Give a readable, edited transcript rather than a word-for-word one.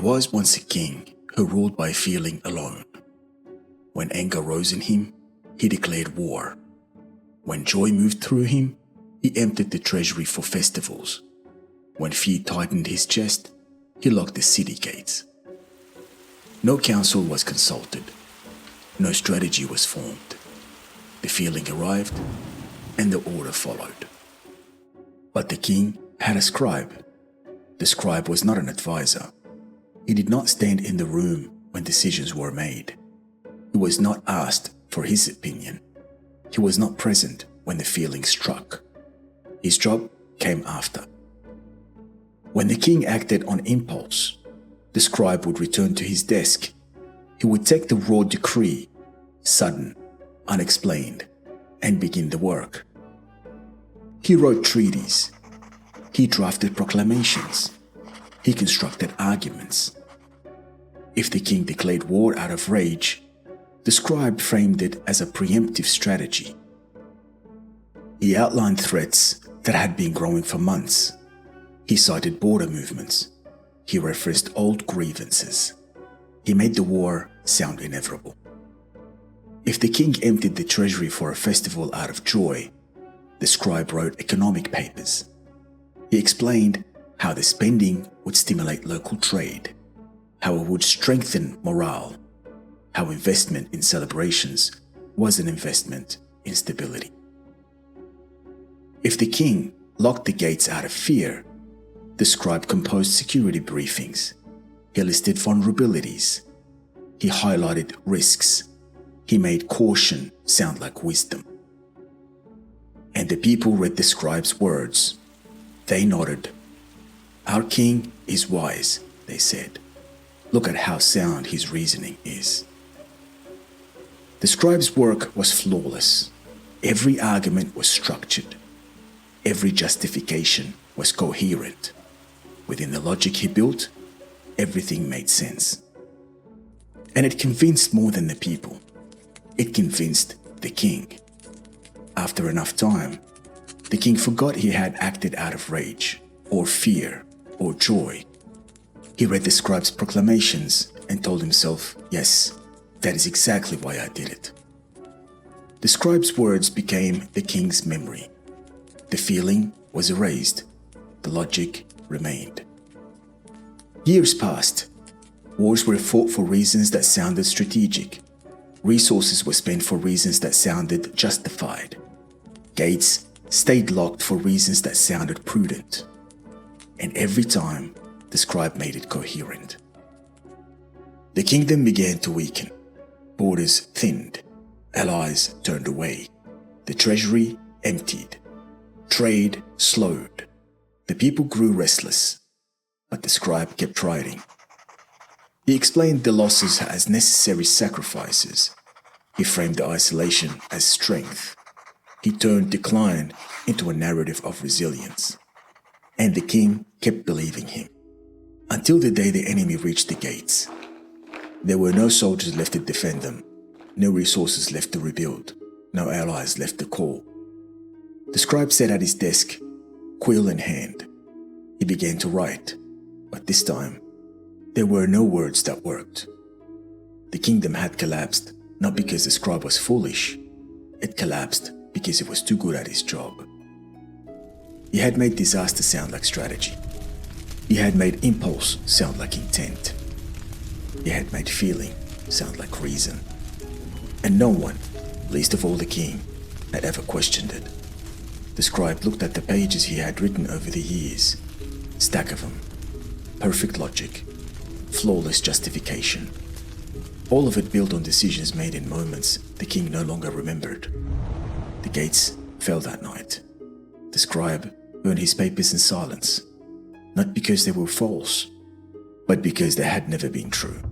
was once a king who ruled by feeling alone. When anger rose in him, he declared war. When joy moved through him, he emptied the treasury for festivals. When fear tightened his chest, he locked the city gates. No council was consulted. No strategy was formed. The feeling arrived, and the order followed. But the king had a scribe. The scribe was not an advisor. He did not stand in the room when decisions were made. He was not asked for his opinion. He was not present when the feeling struck. His job came after. When the king acted on impulse, the scribe would return to his desk. He would take the raw decree, sudden, unexplained, and begin the work. He wrote treaties. He drafted proclamations. He constructed arguments. If the king declared war out of rage, the scribe framed it as a preemptive strategy. He outlined threats that had been growing for months. He cited border movements. He referenced old grievances. He made the war sound inevitable. If the king emptied the treasury for a festival out of joy, the scribe wrote economic papers. He explained how the spending would stimulate local trade, how it would strengthen morale, how investment in celebrations was an investment in stability. If the king locked the gates out of fear, the scribe composed security briefings. He listed vulnerabilities. He highlighted risks. He made caution sound like wisdom. And the people read the scribe's words. They nodded. "Our king is wise," they said. "Look at how sound his reasoning is." The scribe's work was flawless. Every argument was structured. Every justification was coherent. Within the logic he built, everything made sense. And it convinced more than the people. It convinced the king. After enough time, the king forgot he had acted out of rage, or fear, or joy. He read the scribe's proclamations and told himself, yes, that is exactly why I did it. The scribe's words became the king's memory. The feeling was erased. The logic remained. Years passed. Wars were fought for reasons that sounded strategic. Resources were spent for reasons that sounded justified. Gates stayed locked for reasons that sounded prudent. And every time, the scribe made it coherent. The kingdom began to weaken. Borders thinned. Allies turned away. The treasury emptied. Trade slowed. The people grew restless. But the scribe kept writing. He explained the losses as necessary sacrifices. He framed the isolation as strength. He turned decline into a narrative of resilience. And the king kept believing him. Until the day the enemy reached the gates. There were no soldiers left to defend them. No resources left to rebuild. No allies left to call. The scribe sat at his desk, quill in hand. He began to write, but this time, there were no words that worked. The kingdom had collapsed, not because the scribe was foolish. It collapsed because he was too good at his job. He had made disaster sound like strategy. He had made impulse sound like intent. He had made feeling sound like reason. And no one, least of all the king, had ever questioned it. The scribe looked at the pages he had written over the years. Stack of them. Perfect logic. Flawless justification. All of it built on decisions made in moments the king no longer remembered. The gates fell that night. The scribe burned his papers in silence, not because they were false, but because they had never been true.